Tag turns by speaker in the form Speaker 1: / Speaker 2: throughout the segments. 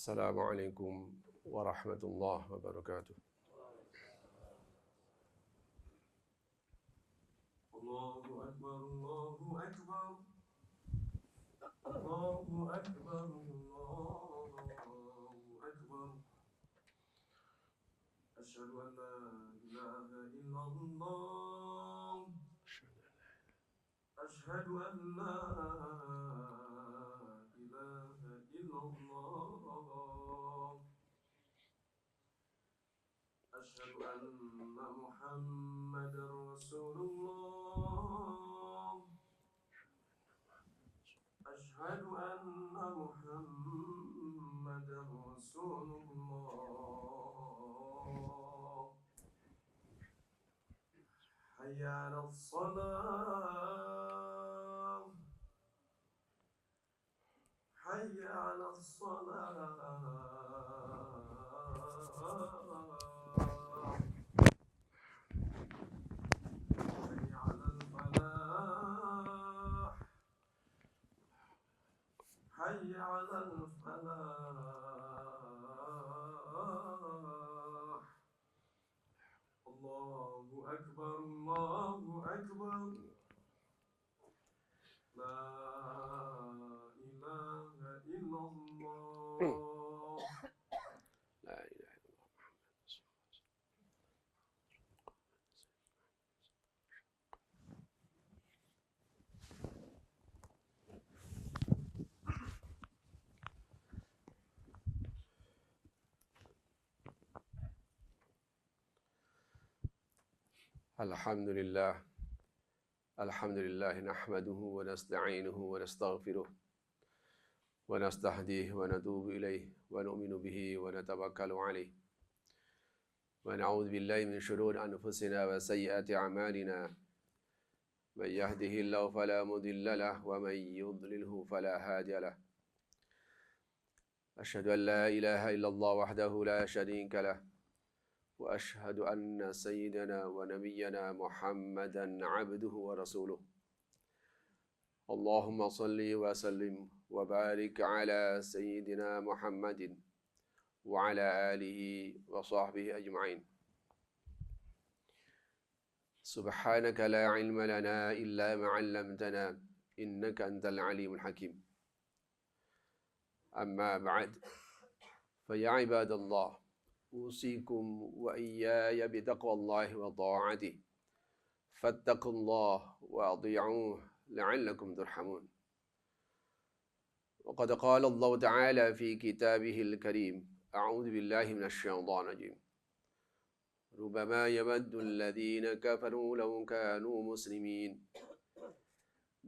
Speaker 1: Assalamualaikum warahmatullahi wabarakatuh.
Speaker 2: Allahu Akbar, Allahu Akbar, Allahu Akbar, Allahu Akbar. Asyhadu an la ilaha illallah. Asyhadu an la ilaha illallah. Asyhadu anna Muhammadar Rasulullah. أشهد أن محمدا رسول الله. حي على الصلاة، حي على الصلاة. حي على الفلاح، حي على الفلاح. الله أكبر، الله أكبر. لا إله إلا الله.
Speaker 1: La ilaha illallah. Alhamdulillah. Alhamdulillah nahmaduhu wa nasta'inuhu wa nastaghfiruh wa nastahdihi wa natubu ilayh wa nu'minu bihi wa natawakkalu alayh wa na'udzu billahi min shururi anfusina wa sayyiati a'malina man yahdihillahu fala mudilla lahu wa man yudlilhu fala hadiya lahu asyhadu an la ilaha illallah wahdahu la syarika lahu wa asyhadu anna sayyidana wa nabiyyana Muhammadan 'abduhu wa rasuluh. Allahumma salli wa sallim wa barik ala sayyidina Muhammadin wa ala alihi wa sahbihi ajma'in. Subhanaka la ilma lana illa ma 'allamtana innaka antal alimul hakim. Amma ba'd. Fa ya ibadallah, usikum wa iyaya bi taqwallahi wa ta'atihi. Fattaqullaha wa ati'uhu la'allakum turhamun. وقد قال الله تعالى في كتابه الكريم أعوذ بالله من الشيطان الرجيم ربما يود الذين كفروا لو كانوا مسلمين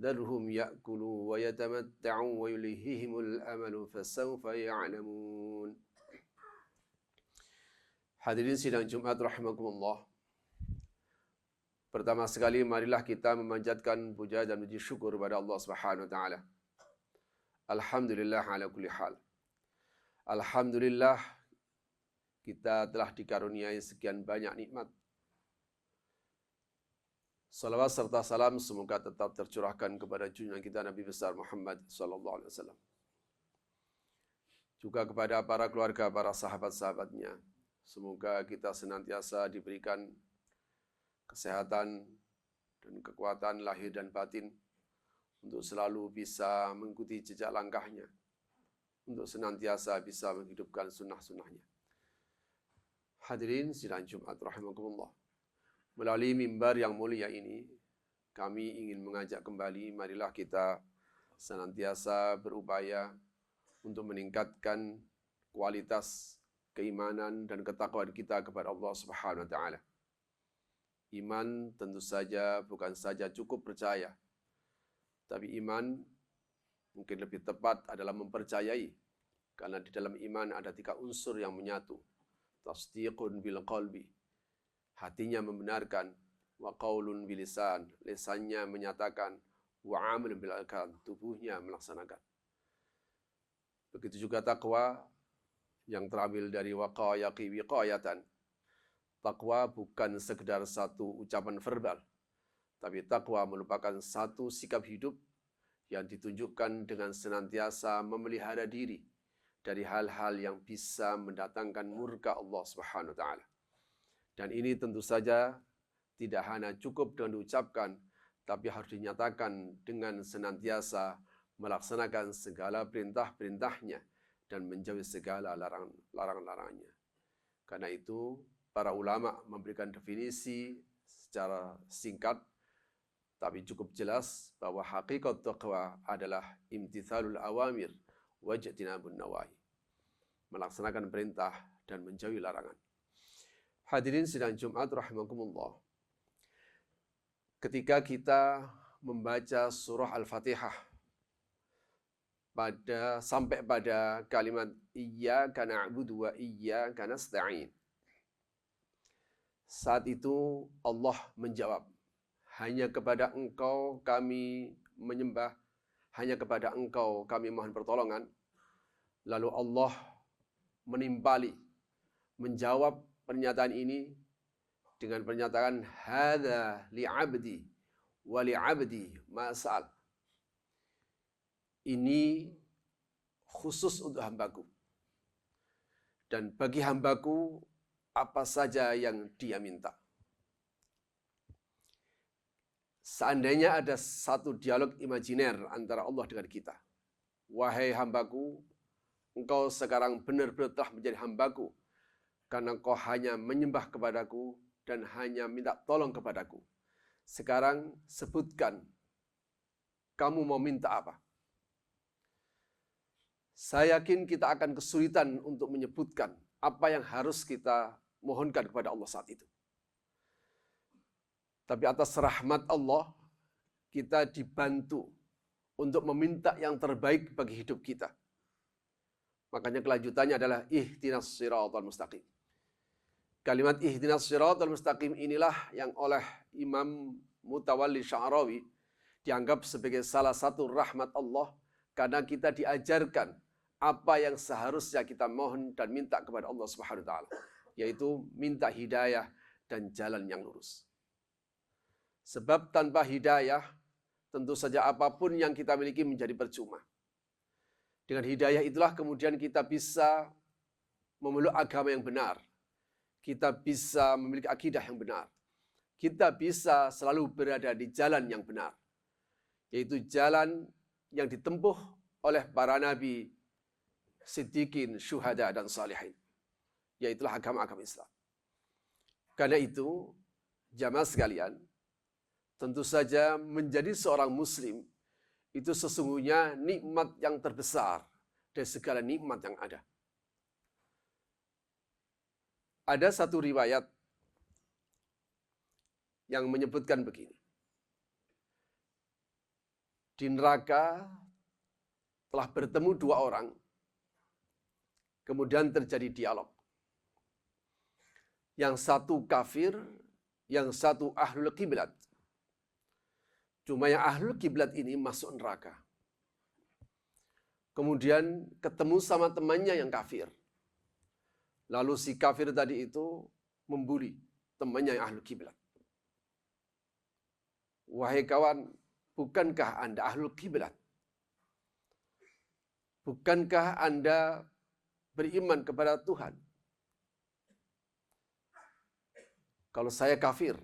Speaker 1: ذرهم يأكلوا ويتمتعوا ويلههم الأمل فسوف يعلمون. Hadirin sidang Jumat rahimakumullah. Pertama sekali marilah kita memanjatkan puja dan puji syukur kepada Allah Subhanahu wa taala. Alhamdulillah ala kulli hal. Alhamdulillah kita telah dikaruniai sekian banyak nikmat. Salawat serta salam semoga tetap tercurahkan kepada junjungan kita Nabi besar Muhammad sallallahu alaihi wasallam. Juga kepada para keluarga, para sahabat-sahabatnya. Semoga kita senantiasa diberikan kesehatan dan kekuatan lahir dan batin untuk selalu bisa mengikuti jejak langkahnya, untuk senantiasa bisa menghidupkan sunnah-sunnahnya. Hadirin sidang Jumat rahimakumullah. Melalui mimbar yang mulia ini, kami ingin mengajak kembali, marilah kita senantiasa berupaya untuk meningkatkan kualitas keimanan dan ketakwaan kita kepada Allah Subhanahu wa taala. Iman tentu saja bukan saja cukup percaya, tapi iman mungkin lebih tepat adalah mempercayai. Karena di dalam iman ada 3 unsur yang menyatu. Tasdiqun bil qalbi, hatinya membenarkan, wa qaulun bil lisan, lisannya menyatakan, wa amalun bil arkan, tubuhnya melaksanakan. Begitu juga takwa yang terambil dari waqayaqi wiqayatan. Takwa bukan sekedar satu ucapan verbal, tapi takwa merupakan satu sikap hidup yang ditunjukkan dengan senantiasa memelihara diri dari hal-hal yang bisa mendatangkan murka Allah Subhanahu wa taala. Dan ini tentu saja tidak hanya cukup dengan diucapkan, tapi harus dinyatakan dengan senantiasa melaksanakan segala perintah-perintahnya dan menjauhi segala larangan-larangannya. Karena itu, para ulama memberikan definisi secara singkat, tapi cukup jelas bahwa hakikat taqwa adalah imtithalul awamir wajtinabun nawahi. Melaksanakan perintah dan menjauhi larangan. Hadirin sidang Jumat rahimakumullah. Ketika kita membaca surah Al-Fatihah sampai pada kalimat iyyaka na'budu wa iyyaka nasta'in. Saat itu Allah menjawab, hanya kepada Engkau kami menyembah, hanya kepada Engkau kami mohon pertolongan. Lalu Allah menimpali, menjawab pernyataan ini dengan pernyataan hadza li'abdi wa li'abdi ma sa'al. Ini khusus untuk hambaku. Dan bagi hambaku apa saja yang dia minta. Seandainya ada satu dialog imajiner antara Allah dengan kita. Wahai hambaku, engkau sekarang benar-benar telah menjadi hambaku. Karena engkau hanya menyembah kepadaku dan hanya minta tolong kepadaku. Sekarang sebutkan, kamu mau minta apa? Saya yakin kita akan kesulitan untuk menyebutkan apa yang harus kita mohonkan kepada Allah saat itu. Tapi atas rahmat Allah, kita dibantu untuk meminta yang terbaik bagi hidup kita. Makanya kelanjutannya adalah ihdinas siratal mustaqim. Kalimat ihdinas siratal mustaqim inilah yang oleh Imam Mutawalli Sya'rawi dianggap sebagai salah satu rahmat Allah karena kita diajarkan apa yang seharusnya kita mohon dan minta kepada Allah Subhanahu wa taala, yaitu minta hidayah dan jalan yang lurus. Sebab tanpa hidayah, tentu saja apapun yang kita miliki menjadi percuma. Dengan hidayah itulah kemudian kita bisa memeluk agama yang benar. Kita bisa memiliki akidah yang benar. Kita bisa selalu berada di jalan yang benar. Yaitu jalan yang ditempuh oleh para nabi, siddiqin, syuhada, dan salihin. Yaitulah agama-agama Islam. Karena itu, jamaah sekalian, tentu saja menjadi seorang muslim itu sesungguhnya nikmat yang terbesar dari segala nikmat yang ada. Ada satu riwayat yang menyebutkan begini. Di neraka telah bertemu dua orang, kemudian terjadi dialog. Yang satu kafir, yang satu ahlul kiblat. Cuma yang ahlul kiblat ini masuk neraka. Kemudian ketemu sama temannya yang kafir. Lalu si kafir tadi itu membuli temannya yang ahlul kiblat. Wahai kawan, bukankah Anda ahlul kiblat? Bukankah Anda beriman kepada Tuhan? Kalau saya kafir,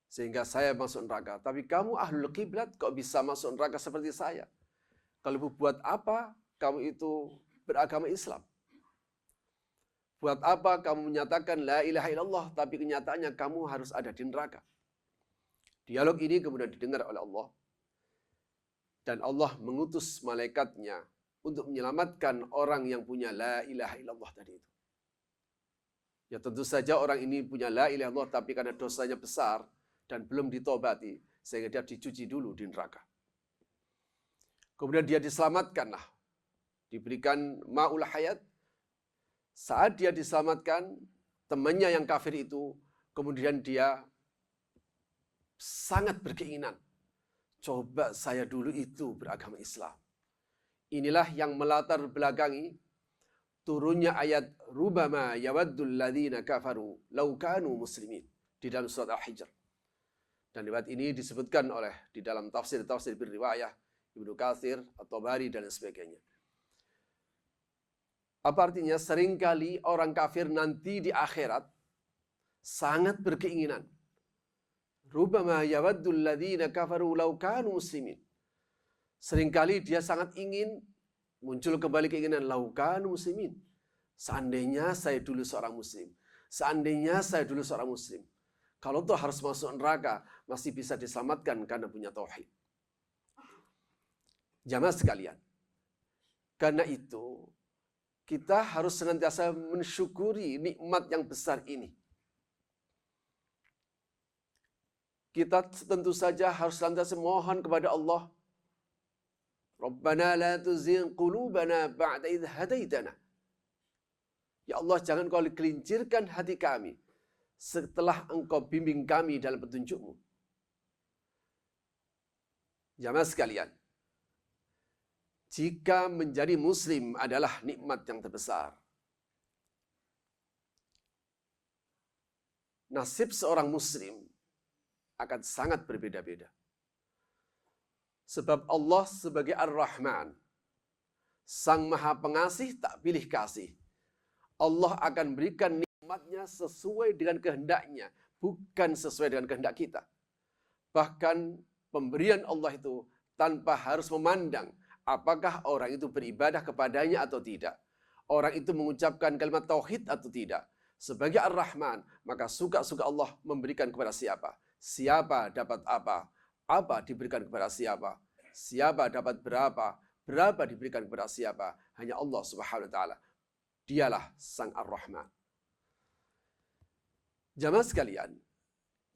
Speaker 1: sehingga saya masuk neraka. Tapi kamu ahlul kiblat kok bisa masuk neraka seperti saya? Kalau buat apa kamu itu beragama Islam? Buat apa kamu menyatakan la ilaha illallah tapi kenyataannya kamu harus ada di neraka? Dialog ini kemudian didengar oleh Allah. Dan Allah mengutus malaikatnya untuk menyelamatkan orang yang punya la ilaha illallah tadi itu. Ya tentu saja orang ini punya la ilaha illallah tapi karena dosanya besar dan belum ditobati, sehingga dia dicuci dulu di neraka. Kemudian dia diselamatkanlah, diberikan ma'ul hayat. Saat dia diselamatkan, temannya yang kafir itu, kemudian dia sangat berkeinginan. Coba saya dulu itu beragama Islam. Inilah yang melatar belakangi turunnya ayat rubama yawaddul ladzina kafaru law kanu muslimin di dalam surat Al-Hijr. Dan riwayat ini disebutkan oleh di dalam tafsir-tafsir berriwayah Ibnu Katsir, At-Tabari dan sebagainya. Apa artinya? Seringkali orang kafir nanti di akhirat sangat berkeinginan. Rubama yawaddul ladzina kafaru law kanu muslimin. Seringkali dia sangat ingin, muncul kembali keinginan, law kanu muslimin. Seandainya saya dulu seorang muslim. Seandainya saya dulu seorang muslim. Kalau tuh harus masuk neraka, masih bisa diselamatkan karena punya tauhid. Jamaah sekalian, karena itu kita harus senantiasa mensyukuri nikmat yang besar ini. Kita tentu saja harus senantiasa mohon kepada Allah, Rabbana la tuzigh qulubana ba'da idh hadaitana. Ya Allah, jangan kau gelincirkan hati kami setelah engkau bimbing kami dalam petunjuk-Mu. Jamaah sekalian, jika menjadi muslim adalah nikmat yang terbesar, nasib seorang muslim akan sangat berbeda-beda. Sebab Allah sebagai Ar-Rahman, Sang Maha Pengasih tak pilih kasih. Allah akan berikan nikmatnya sesuai dengan kehendaknya, bukan sesuai dengan kehendak kita. Bahkan pemberian Allah itu tanpa harus memandang apakah orang itu beribadah kepadanya atau tidak. Orang itu mengucapkan kalimat tauhid atau tidak. Sebagai Ar-Rahman, maka suka-suka Allah memberikan kepada siapa. Siapa dapat apa. Apa diberikan kepada siapa. Siapa dapat berapa. Berapa diberikan kepada siapa. Hanya Allah Subhanahu wa ta'ala. Dialah Sang Ar-Rahman. Jamaah sekalian,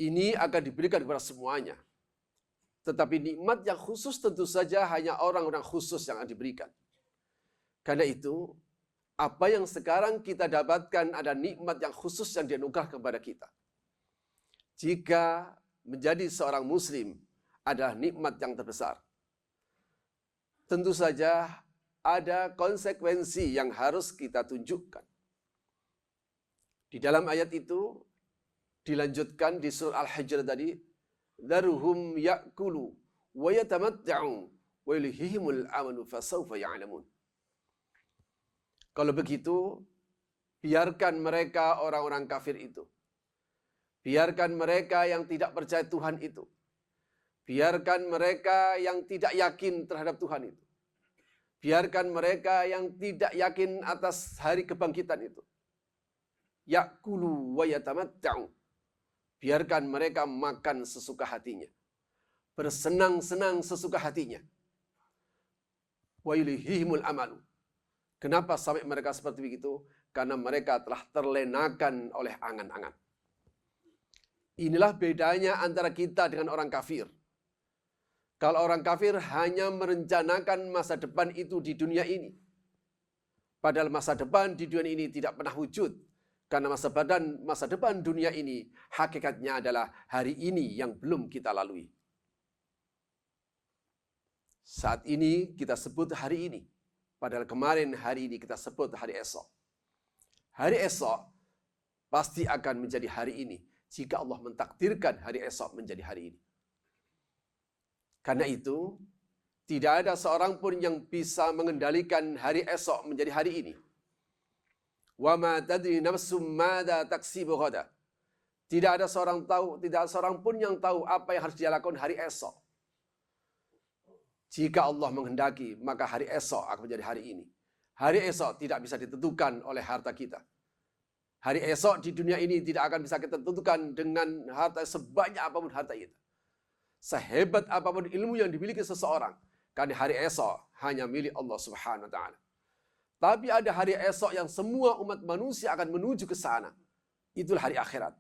Speaker 1: ini akan diberikan kepada semuanya. Tetapi nikmat yang khusus tentu saja hanya orang-orang khusus yang akan diberikan. Karena itu, apa yang sekarang kita dapatkan ada nikmat yang khusus yang dianugerahkan kepada kita. Jika menjadi seorang muslim adalah nikmat yang terbesar. Tentu saja ada konsekuensi yang harus kita tunjukkan. Di dalam ayat itu dilanjutkan di surah Al-Hijr tadi, "Dharuhum ya'kulu wa yatamatta'u wa yulhihimul amanu fasawfa ya'lamun." Kalau begitu, biarkan mereka orang-orang kafir itu. Biarkan mereka yang tidak percaya Tuhan itu. Biarkan mereka yang tidak yakin terhadap Tuhan itu. Biarkan mereka yang tidak yakin atas hari kebangkitan itu. Ya'kulu wa yatamatta'u. Biarkan mereka makan sesuka hatinya. Bersenang-senang sesuka hatinya. Wa yulhihimul amalu. Kenapa sampai mereka seperti begitu? Karena mereka telah terlenakan oleh angan-angan. Inilah bedanya antara kita dengan orang kafir. Kalau orang kafir hanya merencanakan masa depan itu di dunia ini. Padahal masa depan di dunia ini tidak pernah wujud. Karena masa depan dunia ini hakikatnya adalah hari ini yang belum kita lalui. Saat ini kita sebut hari ini. Padahal kemarin hari ini kita sebut hari esok. Hari esok pasti akan menjadi hari ini. Jika Allah mentakdirkan hari esok menjadi hari ini. Karena itu, tidak ada seorang pun yang bisa mengendalikan hari esok menjadi hari ini. Wa ma tadri nafsum madza taksibu ghadan. Tidak ada seorang pun yang tahu apa yang harus dia lakukan hari esok. Jika Allah menghendaki, maka hari esok akan menjadi hari ini. Hari esok tidak bisa ditentukan oleh harta kita. Hari esok di dunia ini tidak akan bisa kita tentukan dengan harta sebanyak apapun harta kita. Sehebat apapun ilmu yang dimiliki seseorang. Karena hari esok hanya milik Allah Subhanahu wa ta'ala. Tapi ada hari esok yang semua umat manusia akan menuju ke sana. Itulah hari akhirat.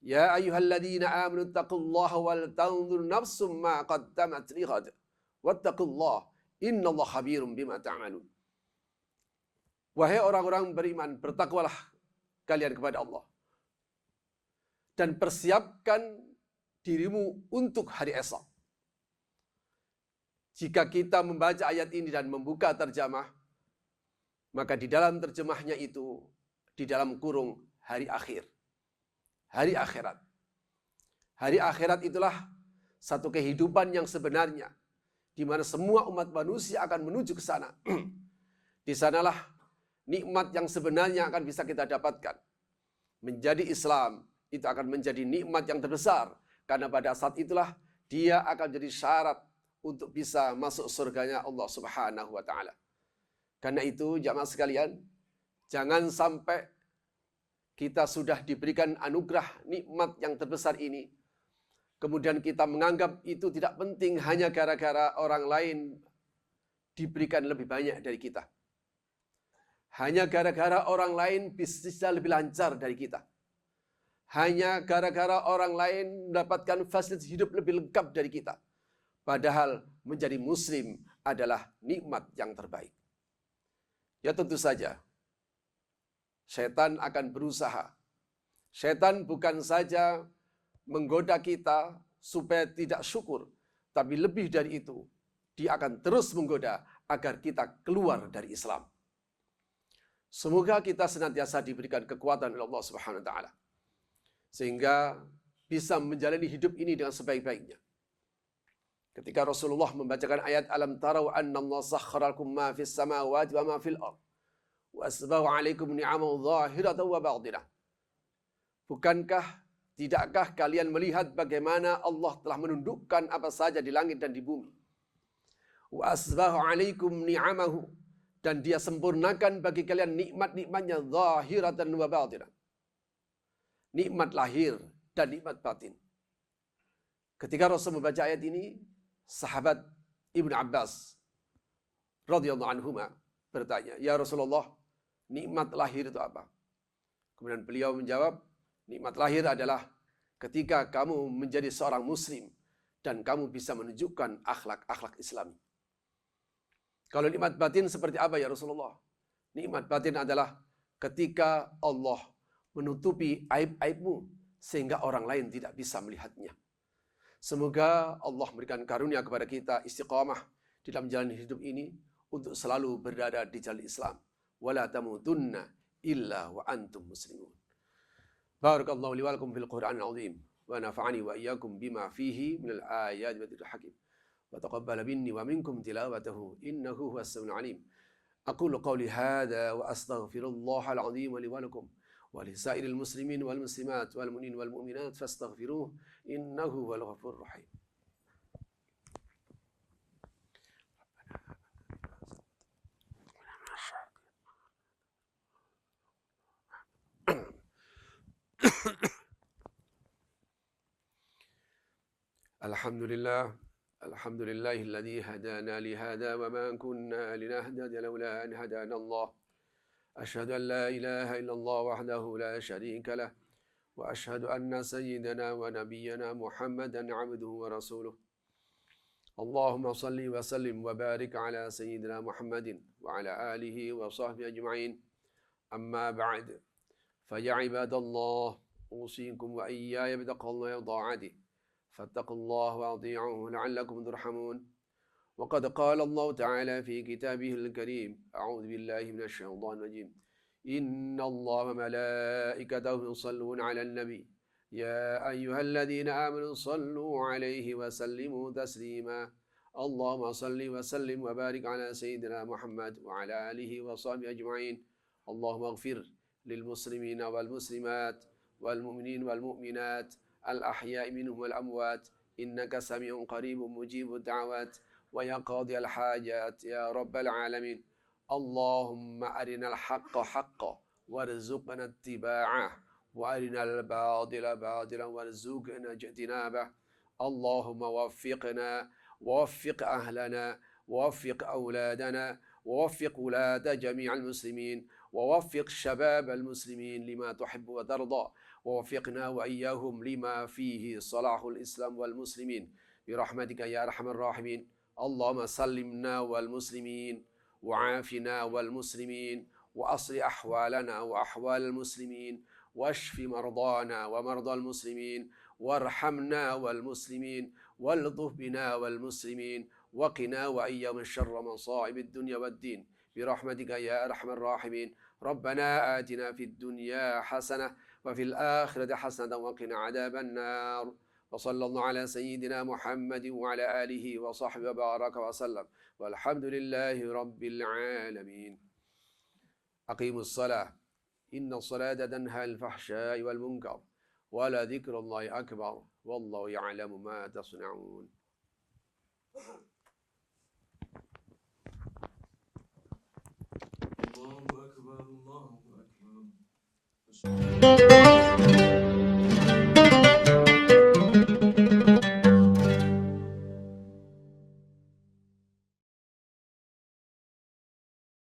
Speaker 1: Ya ayyuhalladzina amanu taqullaha wal tanzur nafsum ma qaddamat lighad. Wattaqullaha innallaha khabirum bima ta'malun. Wahai orang-orang beriman, bertakwalah kalian kepada Allah. Dan persiapkan dirimu untuk hari esok. Jika kita membaca ayat ini dan membuka terjemah, maka di dalam terjemahnya itu, di dalam kurung hari akhir. Hari akhirat. Hari akhirat itulah satu kehidupan yang sebenarnya, di mana semua umat manusia akan menuju ke sana. Di sanalah nikmat yang sebenarnya akan bisa kita dapatkan. Menjadi Islam itu akan menjadi nikmat yang terbesar, karena pada saat itulah dia akan jadi syarat untuk bisa masuk surganya Allah Subhanahu wa taala. Karena itu jamaah sekalian, jangan sampai kita sudah diberikan anugerah nikmat yang terbesar ini, kemudian kita menganggap itu tidak penting hanya gara-gara orang lain diberikan lebih banyak dari kita. Hanya gara-gara orang lain bisnisnya lebih lancar dari kita. Hanya gara-gara orang lain mendapatkan fasilitas hidup lebih lengkap dari kita. Padahal menjadi muslim adalah nikmat yang terbaik. Ya tentu saja, setan akan berusaha. Setan bukan saja menggoda kita supaya tidak syukur, tapi lebih dari itu, dia akan terus menggoda agar kita keluar dari Islam. Semoga kita senantiasa diberikan kekuatan oleh Allah Subhanahu wa taala sehingga bisa menjalani hidup ini dengan sebaik-baiknya. Ketika Rasulullah membacakan ayat alam tarau anna Allah sakhkhara lakum ma fis samawati wa ma fil ard wa asbagha 'alaikum ni'amahu dhahiratan wa batinah. Tidakkah kalian melihat bagaimana Allah telah menundukkan apa saja di langit dan di bumi? Wa asbagha 'alaikum ni'amahu, dan dia sempurnakan bagi kalian nikmat-nikmatnya zahiratan wa batinah. Nikmat lahir dan nikmat batin. Ketika Rasul membaca ayat ini, sahabat Ibnu Abbas radhiyallahu anhuma bertanya, "Ya Rasulullah, nikmat lahir itu apa?" Kemudian beliau menjawab, nikmat lahir adalah ketika kamu menjadi seorang muslim dan kamu bisa menunjukkan akhlak-akhlak Islam. Kalau nikmat batin seperti apa ya Rasulullah? Nikmat batin adalah ketika Allah menutupi aib-aibmu sehingga orang lain tidak bisa melihatnya. Semoga Allah memberikan karunia kepada kita istiqamah di dalam jalan hidup ini untuk selalu berada di jalan Islam. Wala tamutunna illa wa antum muslimun. Barakallahu li wa lakum fil Qur'anil azim wa nafa'ani wa iyyakum bima fihi minal ayati wa dzikril hakim. Wa taqabbala minni wa minkum tilawatahu innahu huwas samiul alim. Aqulu qawli hadza wa astaghfirullahal azim li wa lakum wa li sa'iril muslimin wal muslimat wal mu'minin wal mu'minat fastaghfiruhu innahu huwal ghafurur rahim. Alhamdulillah, alhamdulillahilladzi hadana li hadza wa ma kunna linahtadiya laula an hadana Allah. Asyhadu an la ilaha illallah wahdahu la syarika lah wa asyhadu anna sayyidana wa nabiyyana Muhammadan 'abduhu wa rasuluh. Allahumma salli wa sallim wa barik ala sayyidina Muhammadin wa ala alihi wa sahbihi ajma'in. Amma ba'd. Fa ya ibadallah, usikum wa iyaya bitaqwallahi wa ta'atihi. فاتقوا الله وأطيعوه لعلكم ترحمون. وقد قال الله تعالى في كتابه الكريم: أعوذ بالله من الشيطان الرجيم. إن الله وملائكته يصلون على النبي يا أيها الذين آمنوا صلوا عليه وسلموا تسليما. اللهم صل وسلم وبارك على سيدنا محمد وعلى آله وصحبه أجمعين. اللهم اغفر للمسلمين والمسلمات والمؤمنين والمؤمنات الأحياء منهم والأموات إنك سميع قريب مجيب الدعوات ويا قاضي الحاجات يا رب العالمين. اللهم أرنا الحق حقا وارزقنا اتباعه وأرنا الباطل باطلا وارزقنا اجتنابه. اللهم وفقنا ووفق أهلنا ووفق أولادنا ووفق ولاة جميع المسلمين ووفق شباب المسلمين لما تحب وترضى ووفقنا وإياهم لما فيه صلاح الإسلام والمسلمين برحمتك يا أرحم الراحمين. اللهم سلمنا والمسلمين وعافنا والمسلمين وأصلح أحوالنا وأحوال المسلمين واشف مرضانا ومرضى المسلمين وارحمنا والمسلمين والطف بنا والمسلمين وقنا وإياهم شر مصائب الدنيا والدين برحمتك يا أرحم الراحمين. ربنا آتنا في الدنيا حسنة وفي الآخرة حسنة وقنا عذاب النار. وصلى الله على سيدنا محمد وعلى آله وصحبه وبارك وسلم والحمد لله رب العالمين. aqimus salah. Inna salata tanha al-fahsya'i wal munkar. Wa la dzikrullahi akbar. Wallahu ya'lamu ma tasna'un.
Speaker 2: Allahu Akbar, Allahu Akbar.